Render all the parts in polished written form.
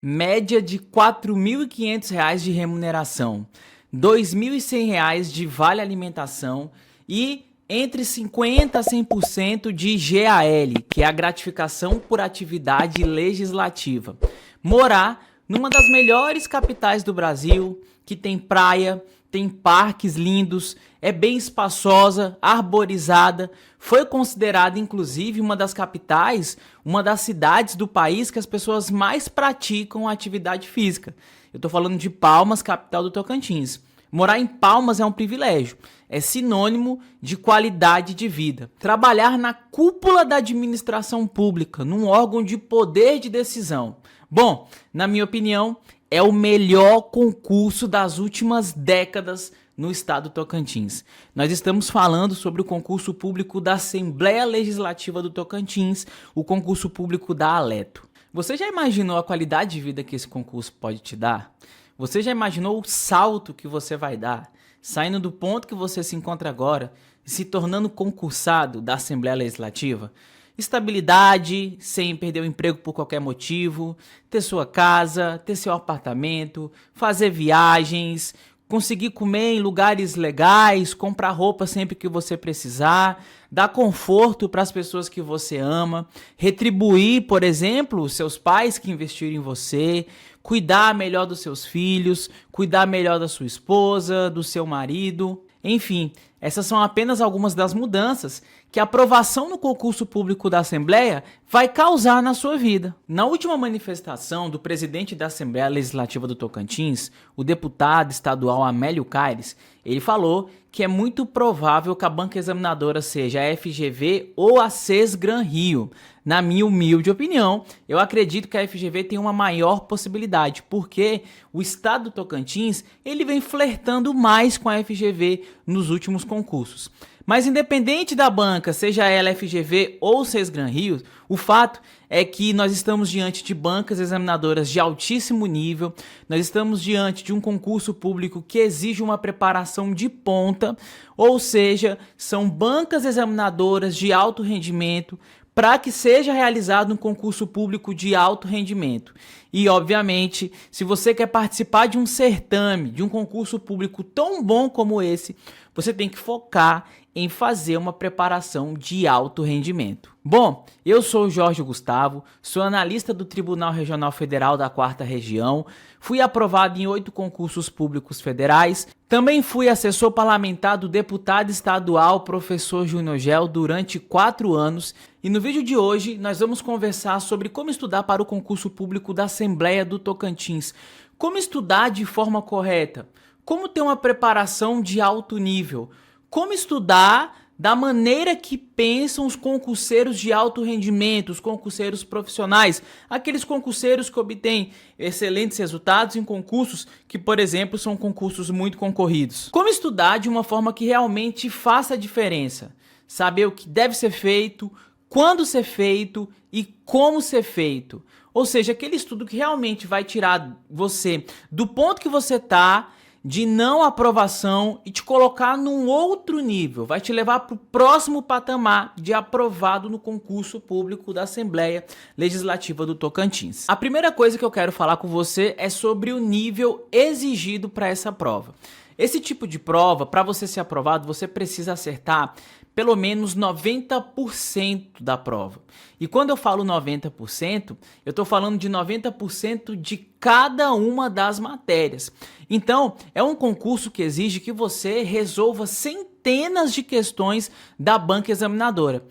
Média de R$ 4.500 de remuneração, R$ 2.100 de vale alimentação e entre 50% a 100% de GAL, que é a gratificação por atividade legislativa. Morar numa das melhores capitais do Brasil, que tem praia, tem parques lindos, é bem espaçosa, arborizada, foi considerada inclusive uma das capitais, uma das cidades do país que as pessoas mais praticam atividade física. Eu estou falando de Palmas, capital do Tocantins. Morar em Palmas é um privilégio, é sinônimo de qualidade de vida. Trabalhar na cúpula da administração pública, num órgão de poder de decisão. Bom, na minha opinião, é o melhor concurso das últimas décadas no estado do Tocantins. Nós estamos falando sobre o concurso público da Assembleia Legislativa do Tocantins, o concurso público da Aleto. Você já imaginou a qualidade de vida que esse concurso pode te dar? Você já imaginou o salto que você vai dar, saindo do ponto que você se encontra agora e se tornando concursado da Assembleia Legislativa? Estabilidade, sem perder o emprego por qualquer motivo, ter sua casa, ter seu apartamento, fazer viagens, conseguir comer em lugares legais, comprar roupa sempre que você precisar, dar conforto para as pessoas que você ama, retribuir, por exemplo, os seus pais que investiram em você, cuidar melhor dos seus filhos, cuidar melhor da sua esposa, do seu marido. Enfim, essas são apenas algumas das mudanças que a aprovação no concurso público da Assembleia vai causar na sua vida. Na última manifestação do presidente da Assembleia Legislativa do Tocantins, o deputado estadual Amélio Caires, ele falou que é muito provável que a banca examinadora seja a FGV ou a Sesgran Rio. Na minha humilde opinião, eu acredito que a FGV tem uma maior possibilidade, porque o estado do Tocantins ele vem flertando mais com a FGV nos últimos concursos. Mas independente da banca, seja ela FGV ou Sesgran Rio, o fato é que nós estamos diante de bancas examinadoras de altíssimo nível, nós estamos diante de um concurso público que exige uma preparação de ponta, ou seja, são bancas examinadoras de alto rendimento, para que seja realizado um concurso público de alto rendimento. E, obviamente, se você quer participar de um certame, de um concurso público tão bom como esse, você tem que focar em fazer uma preparação de alto rendimento. Bom, eu sou o Jorge Gustavo, sou analista do Tribunal Regional Federal da 4ª Região, fui aprovado em 8 concursos públicos federais, também fui assessor parlamentar do deputado estadual professor Júnior Gel durante 4 anos e no vídeo de hoje nós vamos conversar sobre como estudar para o concurso público da Assembleia do Tocantins, como estudar de forma correta, como ter uma preparação de alto nível, como estudar da maneira que pensam os concurseiros de alto rendimento, os concurseiros profissionais, aqueles concurseiros que obtêm excelentes resultados em concursos que, por exemplo, são concursos muito concorridos. Como estudar de uma forma que realmente faça a diferença, saber o que deve ser feito, quando ser feito e como ser feito. Ou seja, aquele estudo que realmente vai tirar você do ponto que você está, de não aprovação e te colocar num outro nível, vai te levar para o próximo patamar de aprovado no concurso público da Assembleia Legislativa do Tocantins. A primeira coisa que eu quero falar com você é sobre o nível exigido para essa prova. Esse tipo de prova, para você ser aprovado, você precisa acertar pelo menos 90% da prova. E quando eu falo 90%, eu estou falando de 90% de cada uma das matérias. Então, é um concurso que exige que você resolva centenas de questões da banca examinadora.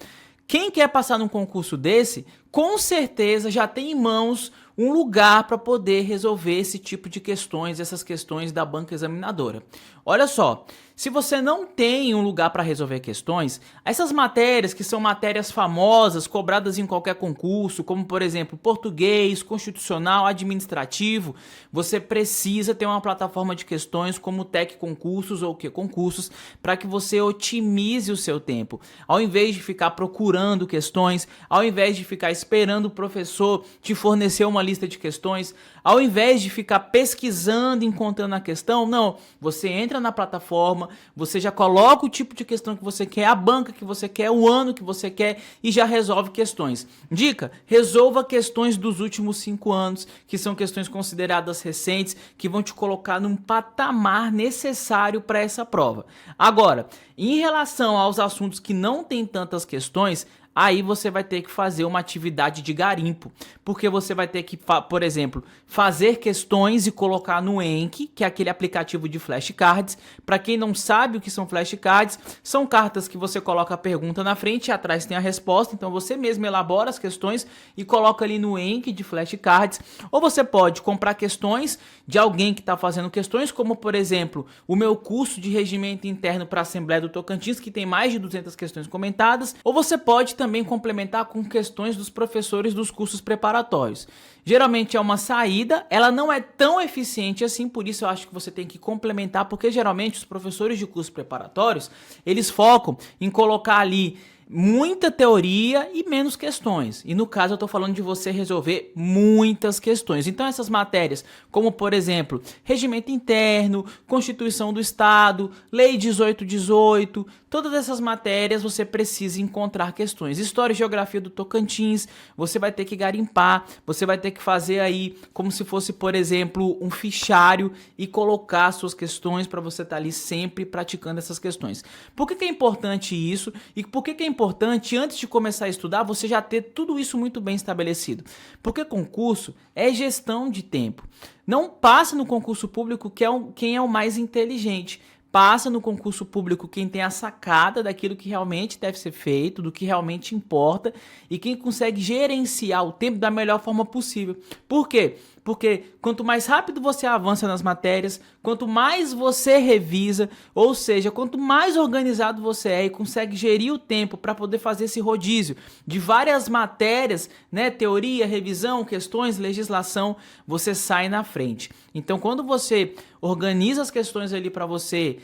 Quem quer passar num concurso desse, com certeza já tem em mãos um lugar para poder resolver esse tipo de questões, essas questões da banca examinadora. Olha só, se você não tem um lugar para resolver questões, essas matérias que são matérias famosas, cobradas em qualquer concurso, como por exemplo português, constitucional, administrativo, você precisa ter uma plataforma de questões como o Tec Concursos ou o Que Concursos para que você otimize o seu tempo. Ao invés de ficar procurando questões, ao invés de ficar esperando o professor te fornecer uma lista de questões, ao invés de ficar pesquisando, encontrando a questão, não, você entra na plataforma, plataforma, você já coloca o tipo de questão que você quer, a banca que você quer, o ano que você quer e já resolve questões. Dica: resolva questões dos últimos 5 anos, que são questões consideradas recentes, que vão te colocar num patamar necessário para essa prova. Agora, em relação aos assuntos que não tem tantas questões, aí você vai ter que fazer uma atividade de garimpo, porque você vai ter que, por exemplo, fazer questões e colocar no Enki, que é aquele aplicativo de flashcards. Para quem não sabe o que são flashcards, são cartas que você coloca a pergunta na frente e atrás tem a resposta, então você mesmo elabora as questões e coloca ali no Enki de flashcards. Ou você pode comprar questões de alguém que está fazendo questões, como por exemplo, o meu curso de regimento interno para a Assembleia do Tocantins, que tem mais de 200 questões comentadas, ou você pode também complementar com questões dos professores dos cursos preparatórios. Geralmente é uma saída, ela não é tão eficiente assim, por isso eu acho que você tem que complementar, porque geralmente os professores de cursos preparatórios, eles focam em colocar ali muita teoria e menos questões. E no caso eu estou falando de você resolver muitas questões. Então essas matérias, como por exemplo, regimento interno, Constituição do Estado, Lei 1818, todas essas matérias você precisa encontrar questões. História e Geografia do Tocantins, você vai ter que garimpar, você vai ter que fazer aí como se fosse, por exemplo, um fichário e colocar suas questões para você estar ali sempre praticando essas questões. Por que é importante isso e por que é importante, antes de começar a estudar, você já ter tudo isso muito bem estabelecido? Porque concurso é gestão de tempo. Não passa no concurso público quem é o mais inteligente. Passa no concurso público quem tem a sacada daquilo que realmente deve ser feito, do que realmente importa e quem consegue gerenciar o tempo da melhor forma possível. Por quê? Porque quanto mais rápido você avança nas matérias, quanto mais você revisa, ou seja, quanto mais organizado você é e consegue gerir o tempo para poder fazer esse rodízio de várias matérias, né, teoria, revisão, questões, legislação, você sai na frente. Então, quando você organiza as questões ali para você,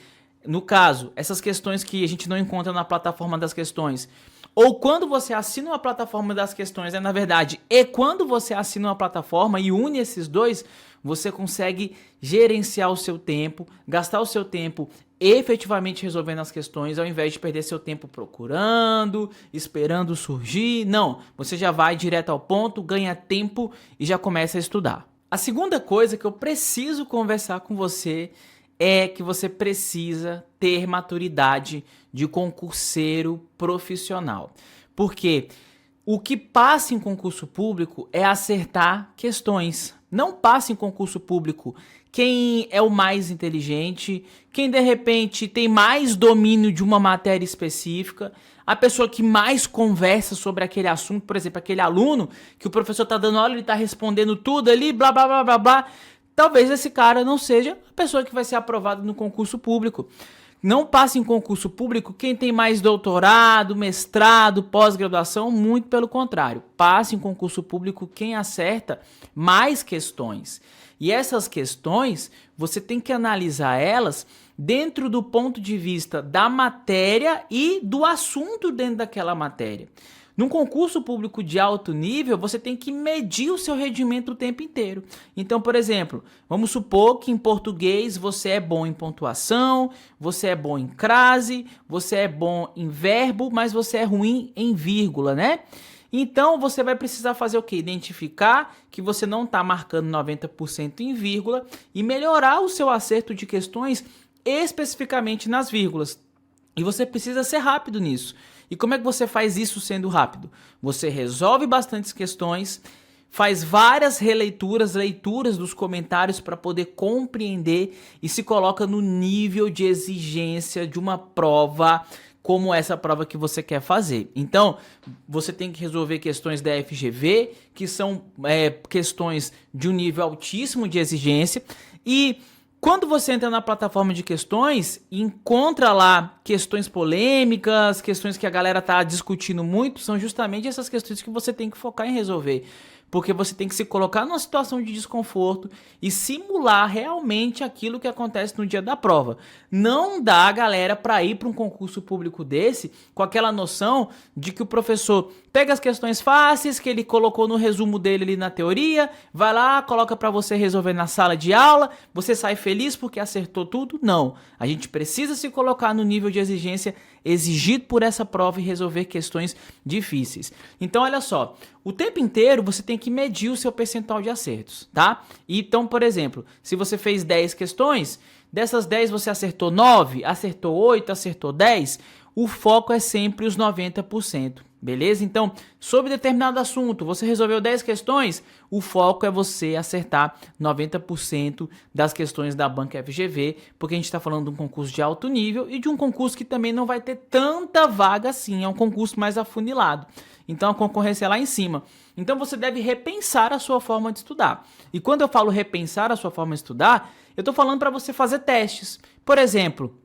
no caso, essas questões que a gente não encontra na plataforma das questões, ou quando você assina uma plataforma das questões, na verdade, e quando você assina uma plataforma e une esses dois, você consegue gerenciar o seu tempo, gastar o seu tempo efetivamente resolvendo as questões, ao invés de perder seu tempo procurando, esperando surgir. Não, você já vai direto ao ponto, ganha tempo e já começa a estudar. A segunda coisa que eu preciso conversar com você é que você precisa ter maturidade de concurseiro profissional. Porque o que passa em concurso público é acertar questões. Não passa em concurso público quem é o mais inteligente, quem de repente tem mais domínio de uma matéria específica, a pessoa que mais conversa sobre aquele assunto, por exemplo, aquele aluno que o professor está dando aula, ele está respondendo tudo ali, blá, blá, blá, blá, blá. Talvez esse cara não seja a pessoa que vai ser aprovada no concurso público. Não passa em concurso público quem tem mais doutorado, mestrado, pós-graduação, muito pelo contrário. Passa em concurso público quem acerta mais questões. E essas questões, você tem que analisar elas dentro do ponto de vista da matéria e do assunto dentro daquela matéria. Num concurso público de alto nível, você tem que medir o seu rendimento o tempo inteiro. Então, por exemplo, vamos supor que em português você é bom em pontuação, você é bom em crase, você é bom em verbo, mas você é ruim em vírgula, né? Então, você vai precisar fazer o quê? Identificar que você não está marcando 90% em vírgula e melhorar o seu acerto de questões especificamente nas vírgulas. E você precisa ser rápido nisso. E como é que você faz isso sendo rápido? Você resolve bastantes questões, faz várias leituras dos comentários para poder compreender e se coloca no nível de exigência de uma prova como essa prova que você quer fazer. Então, você tem que resolver questões da FGV, que são questões de um nível altíssimo de exigência, e quando você entra na plataforma de questões, encontra lá questões polêmicas, questões que a galera tá discutindo muito, são justamente essas questões que você tem que focar em resolver. porque você tem que se colocar numa situação de desconforto e simular realmente aquilo que acontece no dia da prova. Não dá, galera, para ir para um concurso público desse com aquela noção de que o professor pega as questões fáceis que ele colocou no resumo dele ali na teoria, vai lá, coloca para você resolver na sala de aula, você sai feliz porque acertou tudo. Não, a gente precisa se colocar no nível de exigência exigido por essa prova e resolver questões difíceis. Então, olha só, o tempo inteiro você tem que medir o seu percentual de acertos, tá? Então, por exemplo, se você fez 10 questões, dessas 10 você acertou 9, acertou 8, acertou 10, o foco é sempre os 90%. Beleza? Então, sobre determinado assunto, você resolveu 10 questões, o foco é você acertar 90% das questões da banca FGV, porque a gente está falando de um concurso de alto nível e de um concurso que também não vai ter tanta vaga assim, é um concurso mais afunilado. Então, a concorrência é lá em cima. Então, você deve repensar a sua forma de estudar. E quando eu falo repensar a sua forma de estudar, eu estou falando para você fazer testes. Por exemplo,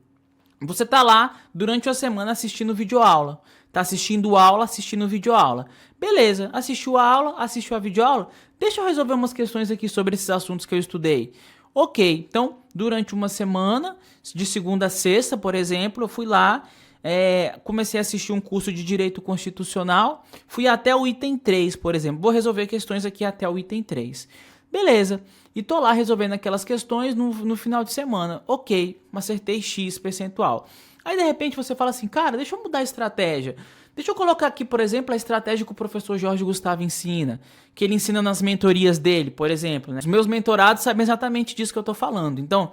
você está lá durante a semana assistindo videoaula. Tá assistindo aula, assistindo videoaula. Beleza, assistiu a aula, assistiu a videoaula? Deixa eu resolver umas questões aqui sobre esses assuntos que eu estudei. Ok, então, durante uma semana, de segunda a sexta, por exemplo, eu fui lá, comecei a assistir um curso de Direito Constitucional, fui até o item 3, por exemplo. Vou resolver questões aqui até o item 3. Beleza, e tô lá resolvendo aquelas questões no final de semana. Ok, acertei X percentual. Aí, de repente, você fala assim, cara, deixa eu mudar a estratégia. Deixa eu colocar aqui, por exemplo, a estratégia que o professor Jorge Gustavo ensina, que ele ensina nas mentorias dele, por exemplo, né? Os meus mentorados sabem exatamente disso que eu tô falando. Então,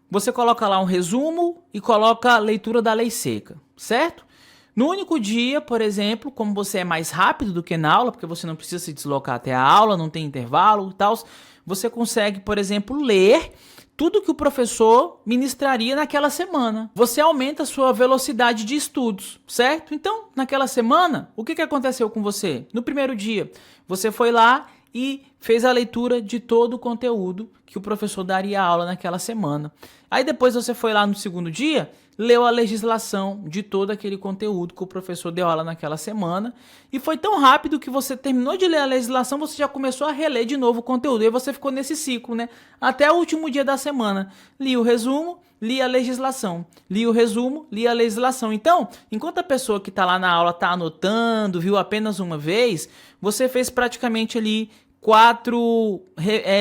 você coloca lá um resumo e coloca a leitura da lei seca, certo? No único dia, por exemplo, como você é mais rápido do que na aula, porque você não precisa se deslocar até a aula, não tem intervalo e tal, você consegue, por exemplo, ler tudo que o professor ministraria naquela semana. Você aumenta a sua velocidade de estudos, certo? Então, naquela semana, o que aconteceu com você? No primeiro dia, você foi lá e fez a leitura de todo o conteúdo que o professor daria aula naquela semana. Aí depois você foi lá no segundo dia, leu a legislação de todo aquele conteúdo que o professor deu aula naquela semana, e foi tão rápido que você terminou de ler a legislação, você já começou a reler de novo o conteúdo, e aí você ficou nesse ciclo, né? Até o último dia da semana. Li o resumo, li a legislação. Li o resumo, li a legislação. Então, enquanto a pessoa que está lá na aula está anotando, viu apenas uma vez, você fez praticamente ali 4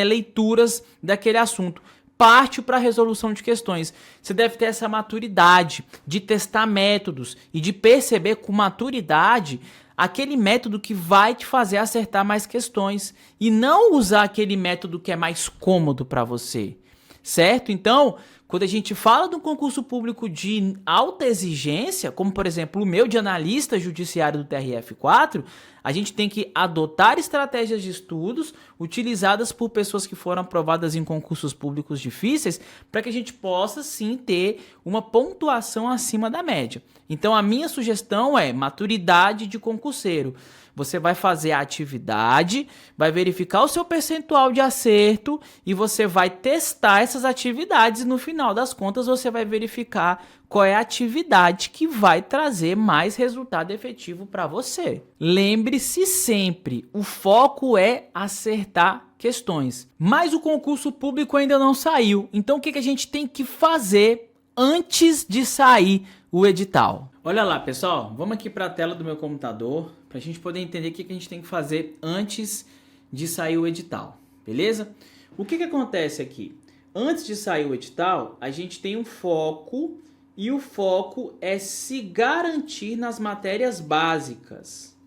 leituras daquele assunto. Parte para a resolução de questões. Você deve ter essa maturidade de testar métodos e de perceber com maturidade aquele método que vai te fazer acertar mais questões e não usar aquele método que é mais cômodo para você, certo? Então, quando a gente fala de um concurso público de alta exigência, como por exemplo o meu de analista judiciário do TRF4, a gente tem que adotar estratégias de estudos utilizadas por pessoas que foram aprovadas em concursos públicos difíceis para que a gente possa sim ter uma pontuação acima da média. Então a minha sugestão é maturidade de concurseiro. Você vai fazer a atividade, vai verificar o seu percentual de acerto e você vai testar essas atividades e no final das contas você vai verificar qual é a atividade que vai trazer mais resultado efetivo para você. Lembre-se sempre, o foco é acertar questões. Mas o concurso público ainda não saiu, então o que a gente tem que fazer antes de sair o edital? Olha lá, pessoal, vamos aqui para a tela do meu computador para a gente poder entender o que a gente tem que fazer antes de sair o edital, beleza? O que acontece aqui? Antes de sair o edital, a gente tem um foco e o foco é se garantir nas matérias básicas,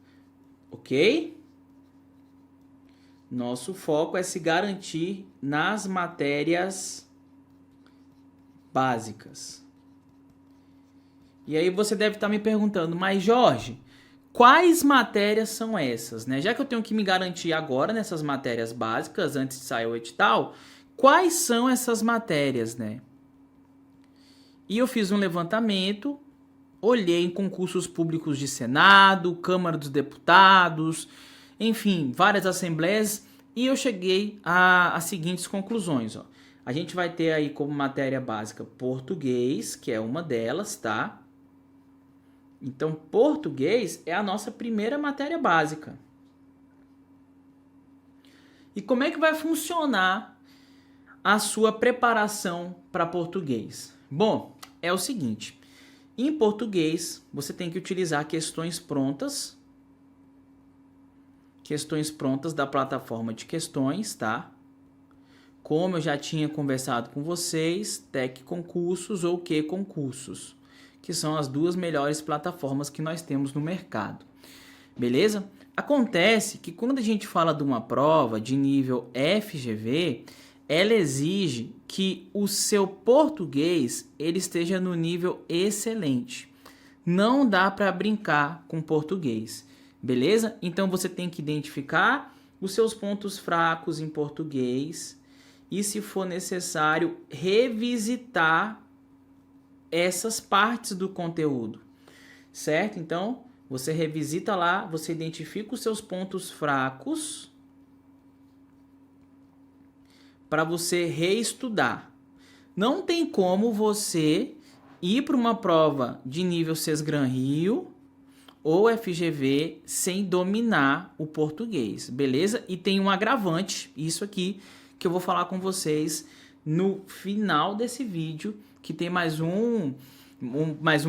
ok? Nosso foco é se garantir nas matérias básicas. E aí você deve estar me perguntando, mas Jorge, quais matérias são essas, né? Já que eu tenho que me garantir agora nessas matérias básicas, antes de sair o edital, quais são essas matérias, né? E eu fiz um levantamento, olhei em concursos públicos de Senado, Câmara dos Deputados, enfim, várias assembleias, e eu cheguei às seguintes conclusões, ó. A gente vai ter aí como matéria básica português, que é uma delas, tá? Então, português é a nossa primeira matéria básica. E como é que vai funcionar a sua preparação para português? Bom, é o seguinte, em português você tem que utilizar questões prontas da plataforma de questões, tá? Como eu já tinha conversado com vocês, Tec Concursos ou Que Concursos, que são as duas melhores plataformas que nós temos no mercado. Beleza? Acontece que quando a gente fala de uma prova de nível FGV, ela exige que o seu português ele esteja no nível excelente. Não dá para brincar com português, beleza? Então você tem que identificar os seus pontos fracos em português e, se for necessário, revisitar essas partes do conteúdo, certo? Então, você revisita lá, você identifica os seus pontos fracos para você reestudar. Não tem como você ir para uma prova de nível Sesgran Rio ou FGV sem dominar o português, beleza? E tem um agravante, isso aqui, que eu vou falar com vocês no final desse vídeo, que tem mais um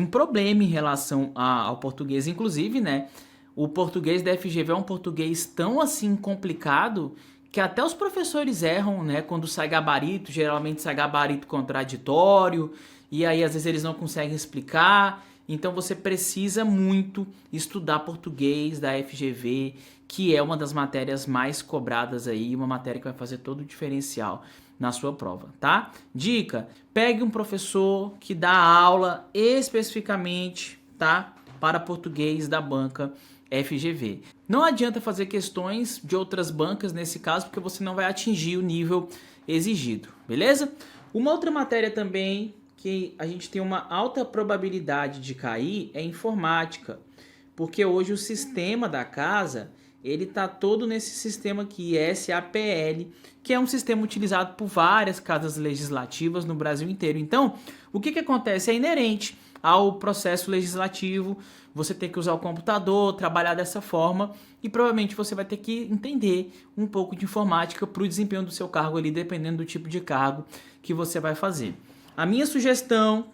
problema em relação ao português. Inclusive, né, o português da FGV é um português tão assim complicado que até os professores erram, né, quando sai gabarito, geralmente sai gabarito contraditório, e aí às vezes eles não conseguem explicar. Então você precisa muito estudar português da FGV, que é uma das matérias mais cobradas aí, uma matéria que vai fazer todo o diferencial na sua prova, tá? Dica: pegue um professor que dá aula especificamente, tá, para português da banca FGV. Não adianta fazer questões de outras bancas nesse caso, porque você não vai atingir o nível exigido, beleza? Uma outra matéria também que a gente tem uma alta probabilidade de cair é informática, porque hoje o sistema da casa ele está todo nesse sistema aqui, SAPL, que é um sistema utilizado por várias casas legislativas no Brasil inteiro. Então, o que acontece? É inerente ao processo legislativo, você tem que usar o computador, trabalhar dessa forma, e provavelmente você vai ter que entender um pouco de informática para o desempenho do seu cargo ali, dependendo do tipo de cargo que você vai fazer. A minha sugestão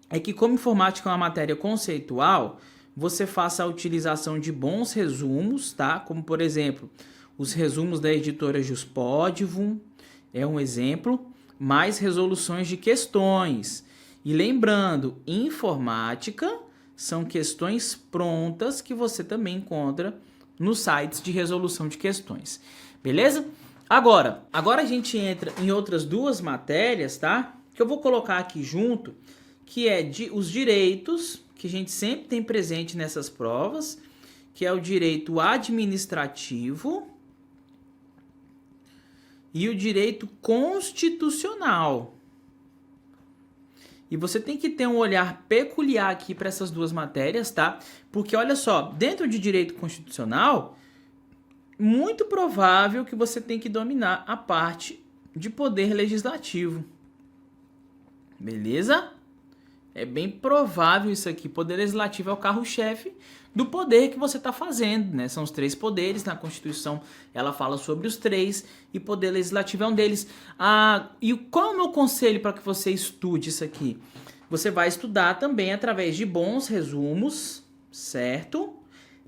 é que, como informática é uma matéria conceitual, você faça a utilização de bons resumos, tá? Como, por exemplo, os resumos da editora Juspodium, é um exemplo, mais resoluções de questões. E lembrando, informática são questões prontas que você também encontra nos sites de resolução de questões, beleza? Agora a gente entra em outras duas matérias, tá? Que eu vou colocar aqui junto, que é os direitos, que a gente sempre tem presente nessas provas, que é o direito administrativo e o direito constitucional. E você tem que ter um olhar peculiar aqui para essas duas matérias, tá? Porque olha só, dentro de direito constitucional, muito provável que você tem que dominar a parte de poder legislativo. Beleza? É bem provável isso aqui. Poder legislativo é o carro-chefe do poder que você está fazendo, né? São os três poderes, na Constituição ela fala sobre os três, e poder legislativo é um deles. E qual é o meu conselho para que você estude isso aqui? Você vai estudar também através de bons resumos, certo?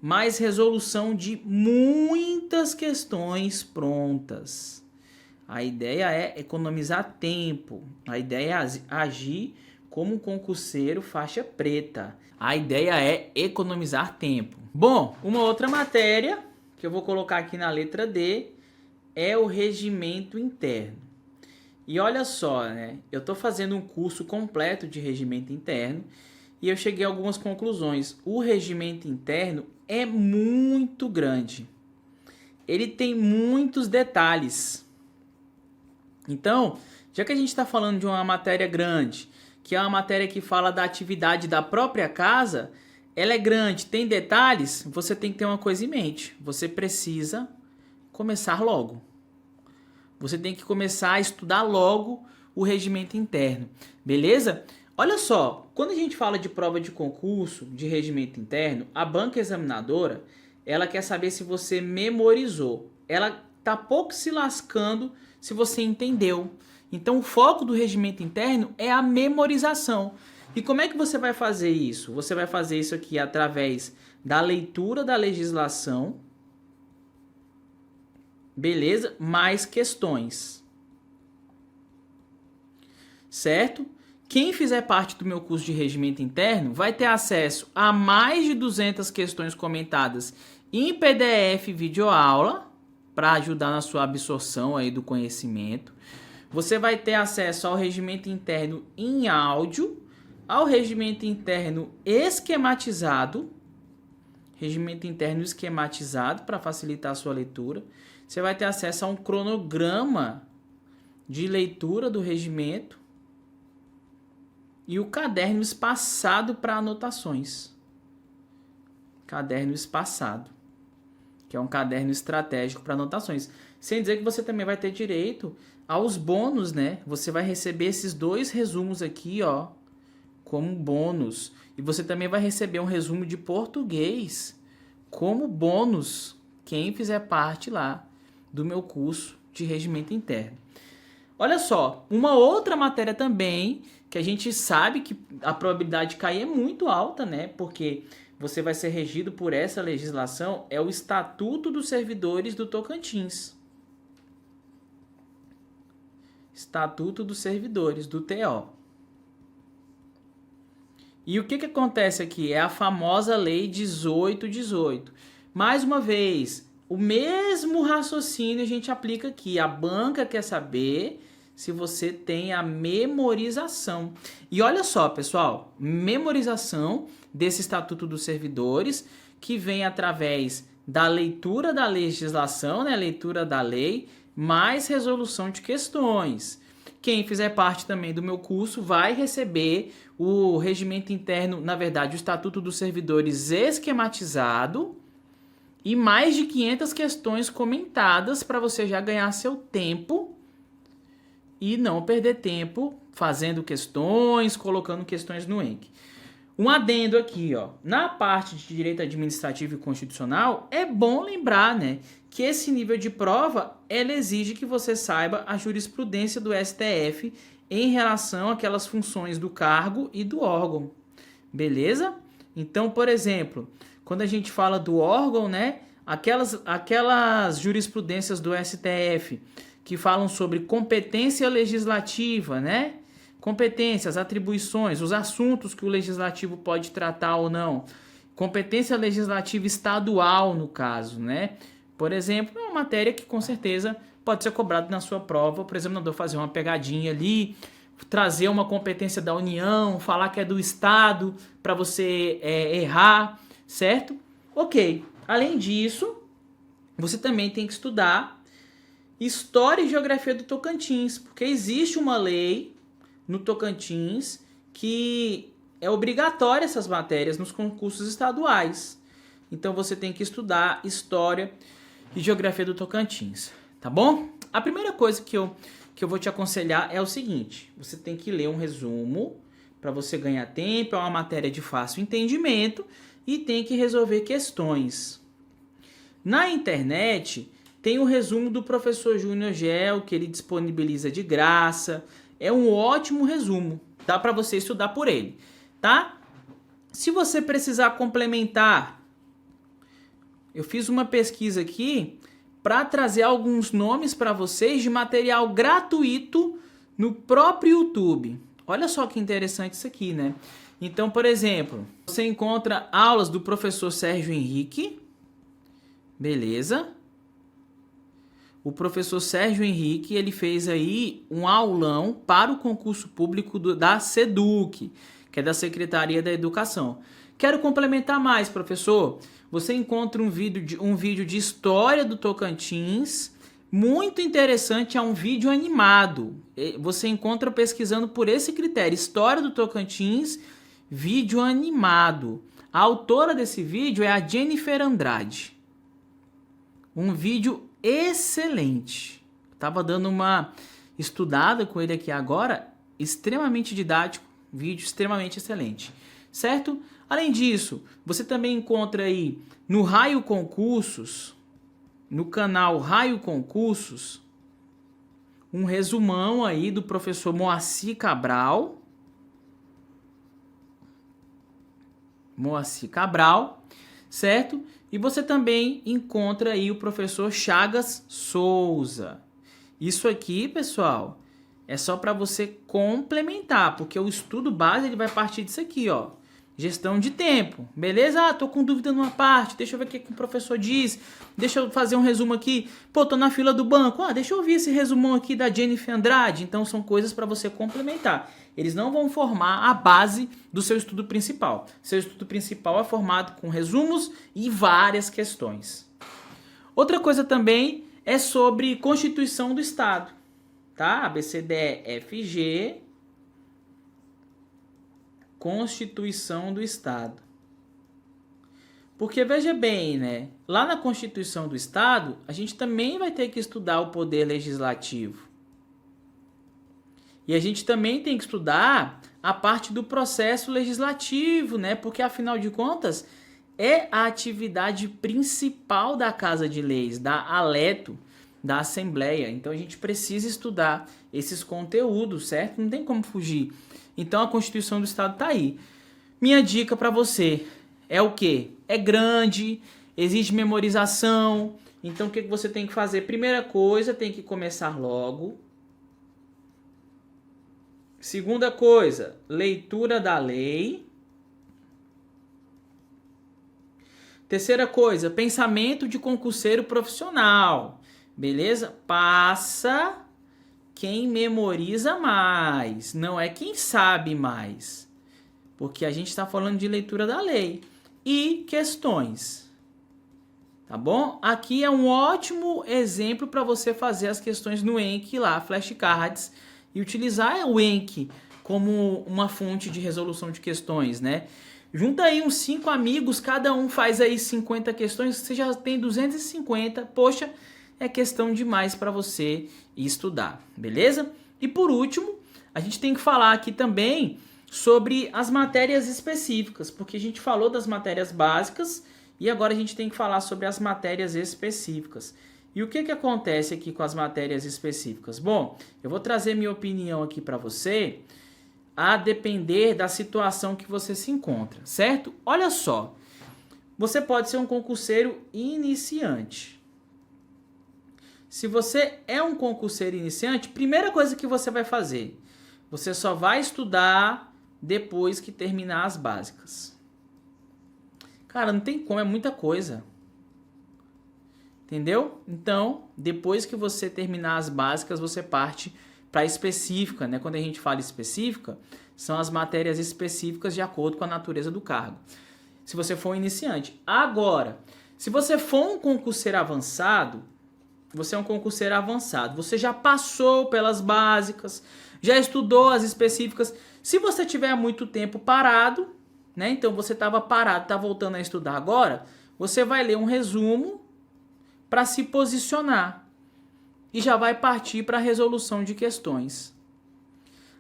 Mais resolução de muitas questões prontas. A ideia é economizar tempo. A ideia é agir como um concurseiro faixa preta. A ideia é economizar tempo. Bom, uma outra matéria que eu vou colocar aqui na letra D é o regimento interno. E olha só, né? Eu estou fazendo um curso completo de regimento interno e eu cheguei a algumas conclusões. O regimento interno é muito grande. Ele tem muitos detalhes. Então, já que a gente está falando de uma matéria grande, que é uma matéria que fala da atividade da própria casa, ela é grande, tem detalhes, você tem que ter uma coisa em mente. Você precisa começar logo. Você tem que começar a estudar logo o regimento interno, beleza? Olha só, quando a gente fala de prova de concurso, de regimento interno, a banca examinadora, ela quer saber se você memorizou. Ela tá pouco se lascando se você entendeu. Então o foco do regimento interno é a memorização. E como é que você vai fazer isso? Você vai fazer isso aqui através da leitura da legislação, beleza? Mais questões, certo? Quem fizer parte do meu curso de regimento interno vai ter acesso a mais de 200 questões comentadas em PDF videoaula para ajudar na sua absorção aí do conhecimento. Você vai ter acesso ao regimento interno em áudio, ao regimento interno esquematizado, para facilitar a sua leitura. Você vai ter acesso a um cronograma de leitura do regimento e o caderno espaçado para anotações. Caderno espaçado, que é um caderno estratégico para anotações. Sem dizer que você também vai ter direito aos bônus, né? Você vai receber esses 2 resumos aqui, ó, como bônus. E você também vai receber um resumo de português como bônus, quem fizer parte lá do meu curso de regimento interno. Olha só, uma outra matéria também que a gente sabe que a probabilidade de cair é muito alta, né? Porque você vai ser regido por essa legislação, é o Estatuto dos Servidores do Tocantins. Estatuto dos Servidores, do TO. E o que acontece aqui? É a famosa Lei 1818. Mais uma vez, o mesmo raciocínio a gente aplica aqui. A banca quer saber se você tem a memorização. E olha só, pessoal, memorização desse Estatuto dos Servidores, que vem através da leitura da legislação, né, leitura da lei, mais resolução de questões. Quem fizer parte também do meu curso vai receber o regimento interno, na verdade, o Estatuto dos Servidores esquematizado e mais de 500 questões comentadas para você já ganhar seu tempo e não perder tempo fazendo questões, colocando questões no Enem. Um adendo aqui, ó. Na parte de direito administrativo e constitucional, é bom lembrar, né, que esse nível de prova, ela exige que você saiba a jurisprudência do STF em relação àquelas funções do cargo e do órgão. Beleza? Então, por exemplo, quando a gente fala do órgão, né, aquelas jurisprudências do STF que falam sobre competência legislativa, né? Competências, atribuições, os assuntos que o legislativo pode tratar ou não. Competência legislativa estadual, no caso, né? Por exemplo, é uma matéria que com certeza pode ser cobrada na sua prova. Por exemplo, não fazer uma pegadinha ali, trazer uma competência da União, falar que é do Estado para você errar, certo? Ok. Além disso, você também tem que estudar História e Geografia do Tocantins, porque existe uma lei no Tocantins que é obrigatória essas matérias nos concursos estaduais. Então você tem que estudar História e Geografia do Tocantins, tá bom? A primeira coisa que eu vou te aconselhar é o seguinte: você tem que ler um resumo para você ganhar tempo, é uma matéria de fácil entendimento e tem que resolver questões. Na internet tem o resumo do professor Júnior Gel, que ele disponibiliza de graça. É um ótimo resumo, dá para você estudar por ele, tá? Se você precisar complementar, eu fiz uma pesquisa aqui para trazer alguns nomes para vocês de material gratuito no próprio YouTube. Olha só que interessante isso aqui, né? Então, por exemplo, você encontra aulas do professor Sérgio Henrique, beleza? O professor Sérgio Henrique, ele fez aí um aulão para o concurso público da SEDUC, que é da Secretaria da Educação. Quero complementar mais, professor. Você encontra um vídeo de história do Tocantins, muito interessante, é um vídeo animado. Você encontra pesquisando por esse critério, história do Tocantins, vídeo animado. A autora desse vídeo é a Jennifer Andrade. Um vídeo excelente. Tava dando uma estudada com ele aqui agora, extremamente didático, vídeo extremamente excelente, certo? Além disso, você também encontra aí no Raio Concursos no canal Raio Concursos um resumão aí do professor Moacir Cabral. Certo? E você também encontra aí o professor Chagas Souza. Isso aqui, pessoal, é só para você complementar, porque o estudo base ele vai partir disso aqui, ó. Gestão de tempo, beleza? Ah, tô com dúvida numa parte, deixa eu ver o que o professor diz, deixa eu fazer um resumo aqui. Pô, tô na fila do banco, deixa eu ouvir esse resumão aqui da Jennifer Andrade. Então são coisas para você complementar. Eles não vão formar a base do seu estudo principal. Seu estudo principal é formado com resumos e várias questões. Outra coisa também é sobre Constituição do Estado, tá? ABCDEFG, Constituição do Estado. Porque veja bem, né? Lá na Constituição do Estado, a gente também vai ter que estudar o poder legislativo. E a gente também tem que estudar a parte do processo legislativo, né? Porque afinal de contas, é a atividade principal da Casa de Leis, da ALETO, da Assembleia. Então a gente precisa estudar esses conteúdos, certo? Não tem como fugir. Então a Constituição do Estado está aí. Minha dica para você é o quê? É grande, exige memorização. Então o que você tem que fazer? Primeira coisa, tem que começar logo. Segunda coisa, leitura da lei. Terceira coisa, pensamento de concurseiro profissional. Beleza? Passa quem memoriza mais, não é quem sabe mais. Porque a gente está falando de leitura da lei. E questões. Tá bom? Aqui é um ótimo exemplo para você fazer as questões no Enki lá, flashcards, e utilizar o Enki como uma fonte de resolução de questões, né? Junta aí uns 5 amigos, cada um faz aí 50 questões, você já tem 250. Poxa, é questão demais para você estudar, beleza? E por último, a gente tem que falar aqui também sobre as matérias específicas, porque a gente falou das matérias básicas e agora a gente tem que falar sobre as matérias específicas. E o que acontece aqui com as matérias específicas? Bom, eu vou trazer minha opinião aqui para você, a depender da situação que você se encontra, certo? Olha só, você pode ser um concurseiro iniciante. Se você é um concurseiro iniciante, primeira coisa que você vai fazer, você só vai estudar depois que terminar as básicas. Cara, não tem como, é muita coisa. Entendeu? Então, depois que você terminar as básicas, você parte para a específica, né? Quando a gente fala específica, são as matérias específicas de acordo com a natureza do cargo. Se você for um iniciante. Agora, se você for um concurseiro avançado, você é um concurseiro avançado, você já passou pelas básicas, já estudou as específicas. Se você tiver muito tempo parado, né? Então você estava parado, está voltando a estudar agora, você vai ler um resumo para se posicionar e já vai partir para a resolução de questões.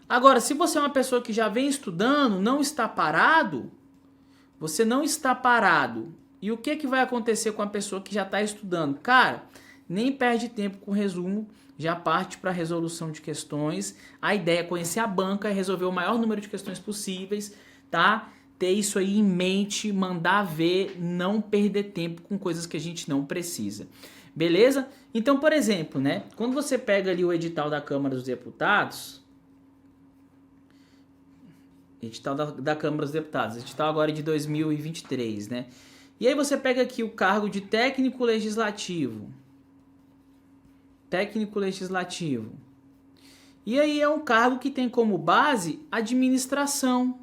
Agora, se você é uma pessoa que já vem estudando, não está parado, você não está parado. E o que vai acontecer com a pessoa que já está estudando? Cara, nem perde tempo com o resumo, já parte para a resolução de questões. A ideia é conhecer a banca e resolver o maior número de questões possíveis, tá? Ter isso aí em mente, mandar ver, não perder tempo com coisas que a gente não precisa. Beleza? Então, por exemplo, né? Quando você pega ali o edital da Câmara dos Deputados, edital da Câmara dos Deputados, edital agora de 2023, né? E aí você pega aqui o cargo de técnico legislativo. Técnico legislativo. E aí é um cargo que tem como base administração.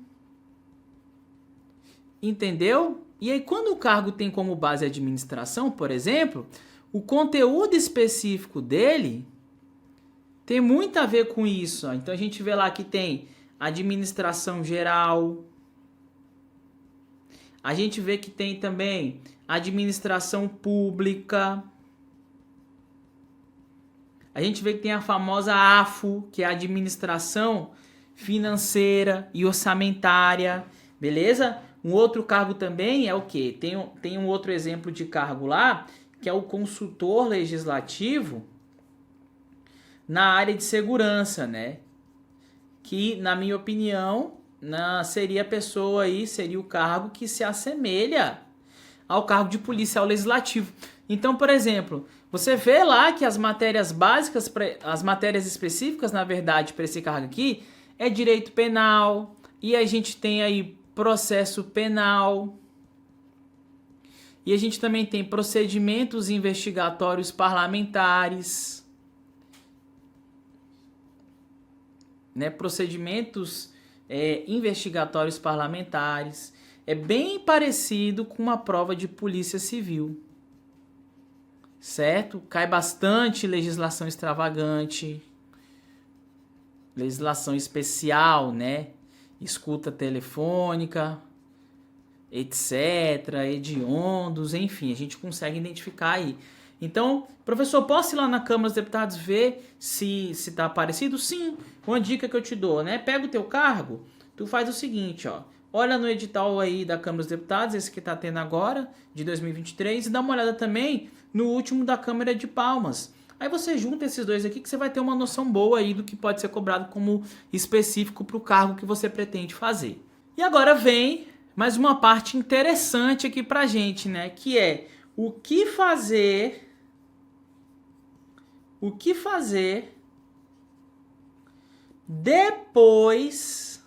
Entendeu? E aí quando o cargo tem como base administração, por exemplo, o conteúdo específico dele tem muito a ver com isso. Ó. Então a gente vê lá que tem administração geral. A gente vê que tem também administração pública. A gente vê que tem a famosa AFO, que é a administração financeira e orçamentária. Beleza? Um outro cargo também é o quê? Tem um outro exemplo de cargo lá, que é o consultor legislativo na área de segurança, né? Que, na minha opinião, seria a pessoa aí, seria o cargo que se assemelha ao cargo de policial legislativo. Então, por exemplo, você vê lá que as matérias básicas, as matérias específicas, na verdade, para esse cargo aqui, é direito penal, e a gente tem aí processo penal, e a gente também tem procedimentos investigatórios parlamentares, né? Procedimentos investigatórios parlamentares. É bem parecido com uma prova de polícia civil, certo? Cai bastante legislação extravagante, legislação especial, né? Escuta telefônica, etc., hediondos, enfim, a gente consegue identificar aí. Então, professor, posso ir lá na Câmara dos Deputados ver se está parecido? Sim, uma dica que eu te dou, né? Pega o teu cargo, tu faz o seguinte, ó. Olha no edital aí da Câmara dos Deputados, esse que está tendo agora, de 2023, e dá uma olhada também no último da Câmara de Palmas. Aí você junta esses dois aqui que você vai ter uma noção boa aí do que pode ser cobrado como específico para o cargo que você pretende fazer. E agora vem mais uma parte interessante aqui pra gente, né? Que é o que fazer depois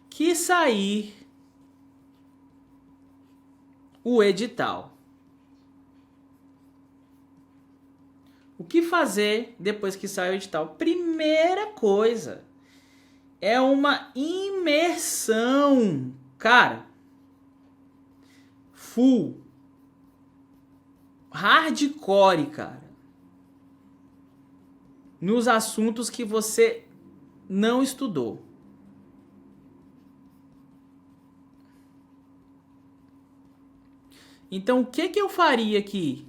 que sair o edital. O que fazer depois que sair o edital? Primeira coisa é uma imersão, cara, full, hardcore, cara, nos assuntos que você não estudou. Então, o que eu faria aqui?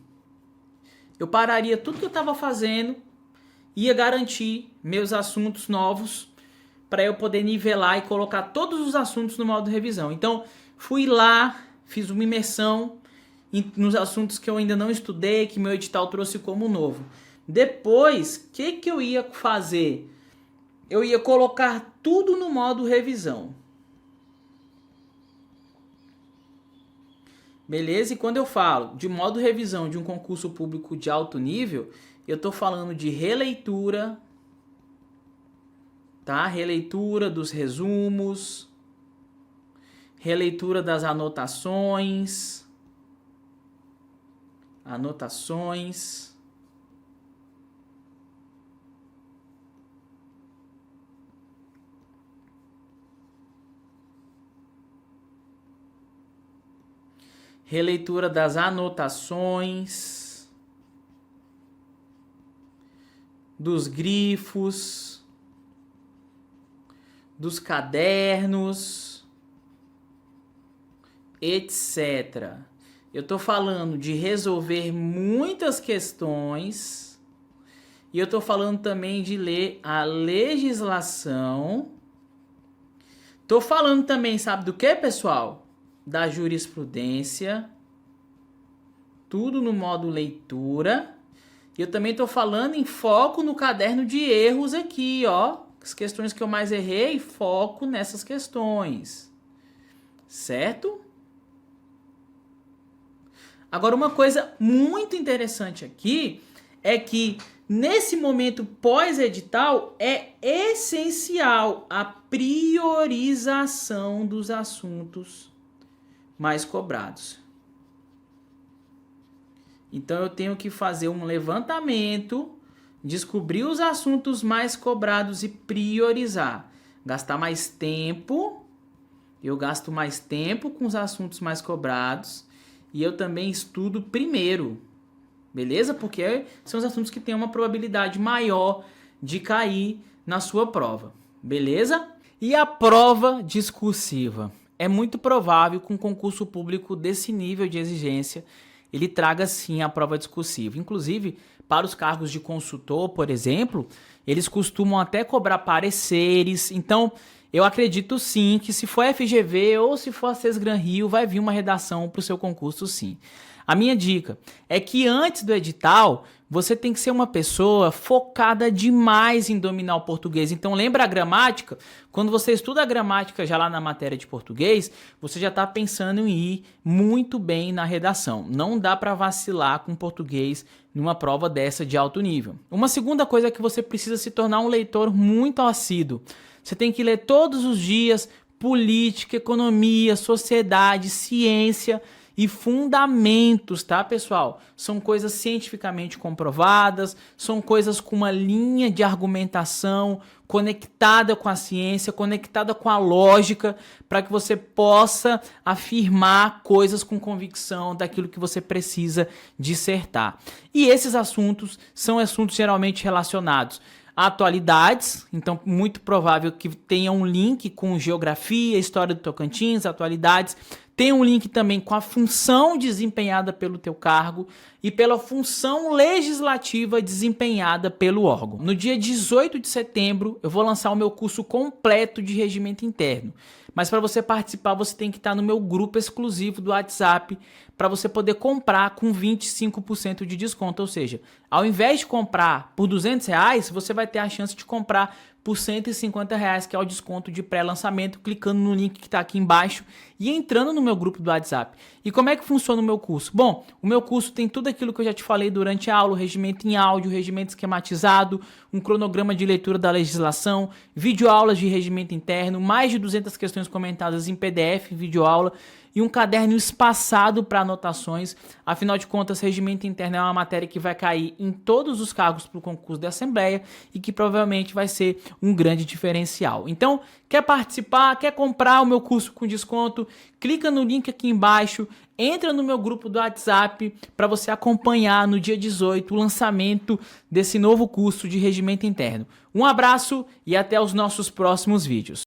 Eu pararia tudo que eu estava fazendo, ia garantir meus assuntos novos para eu poder nivelar e colocar todos os assuntos no modo revisão. Então, fui lá, fiz uma imersão nos assuntos que eu ainda não estudei, que meu edital trouxe como novo. Depois, o que eu ia fazer? Eu ia colocar tudo no modo revisão. Beleza? E quando eu falo de modo revisão de um concurso público de alto nível, eu estou falando de releitura, tá? Releitura dos resumos, releitura das anotações, releitura das anotações, dos grifos, dos cadernos, etc. Eu estou falando de resolver muitas questões e eu estou falando também de ler a legislação. Estou falando também, sabe do que, pessoal? Da jurisprudência, tudo no modo leitura. E eu também estou falando em foco no caderno de erros aqui, ó. As questões que eu mais errei, foco nessas questões. Certo? Agora, uma coisa muito interessante aqui é que nesse momento pós-edital é essencial a priorização dos assuntos mais cobrados. Então eu tenho que fazer um levantamento, descobrir os assuntos mais cobrados e priorizar. Gastar mais tempo, eu gasto mais tempo com os assuntos mais cobrados e eu também estudo primeiro, beleza? Porque são os assuntos que têm uma probabilidade maior de cair na sua prova, beleza? E a prova discursiva? É muito provável que um concurso público desse nível de exigência ele traga sim a prova discursiva. Inclusive, para os cargos de consultor, por exemplo, eles costumam até cobrar pareceres. Então, eu acredito sim que se for FGV ou se for a Sesgran Rio, vai vir uma redação para o seu concurso sim. A minha dica é que antes do edital, você tem que ser uma pessoa focada demais em dominar o português. Então lembra a gramática? Quando você estuda a gramática já lá na matéria de português, você já está pensando em ir muito bem na redação. Não dá para vacilar com português numa prova dessa de alto nível. Uma segunda coisa é que você precisa se tornar um leitor muito assíduo. Você tem que ler todos os dias política, economia, sociedade, ciência e fundamentos, tá, pessoal? São coisas cientificamente comprovadas, são coisas com uma linha de argumentação conectada com a ciência, conectada com a lógica, para que você possa afirmar coisas com convicção daquilo que você precisa dissertar. E esses assuntos são assuntos geralmente relacionados a atualidades, então muito provável que tenha um link com geografia, história do Tocantins, atualidades. Tem um link também com a função desempenhada pelo teu cargo e pela função legislativa desempenhada pelo órgão. No dia 18 de setembro, eu vou lançar o meu curso completo de regimento interno. Mas para você participar, você tem que estar no meu grupo exclusivo do WhatsApp para você poder comprar com 25% de desconto. Ou seja, ao invés de comprar por R$200, você vai ter a chance de comprar por R$150, que é o desconto de pré-lançamento, clicando no link que está aqui embaixo e entrando no meu grupo do WhatsApp. E como é que funciona o meu curso? Bom, o meu curso tem tudo aquilo que eu já te falei durante a aula, o regimento em áudio, regimento esquematizado, um cronograma de leitura da legislação, videoaulas de regimento interno, mais de 200 questões comentadas em PDF, videoaula, e um caderno espaçado para anotações. Afinal de contas, regimento interno é uma matéria que vai cair em todos os cargos para o concurso da Assembleia e que provavelmente vai ser um grande diferencial. Então, quer participar, quer comprar o meu curso com desconto? Clica no link aqui embaixo, entra no meu grupo do WhatsApp para você acompanhar no dia 18 o lançamento desse novo curso de regimento interno. Um abraço e até os nossos próximos vídeos.